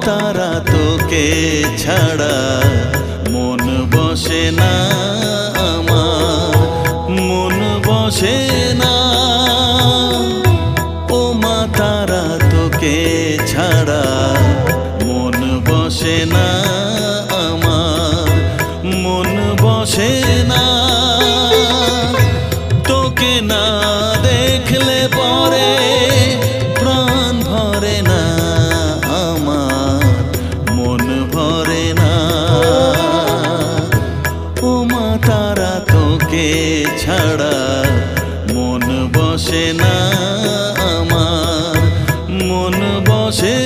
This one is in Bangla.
তারা তোকে ছাড়া মন বসে না আমার, মন বসে না। ও মা তারা তোকে ছাড়া মন বসে না আমার, মন বসে না। তোকে না দেখলে পরে প্রাণ ভরে না আমার, মন ভরে না। ও মা তারা তোকে ছাড়া মন বসে না আমার, মন বসে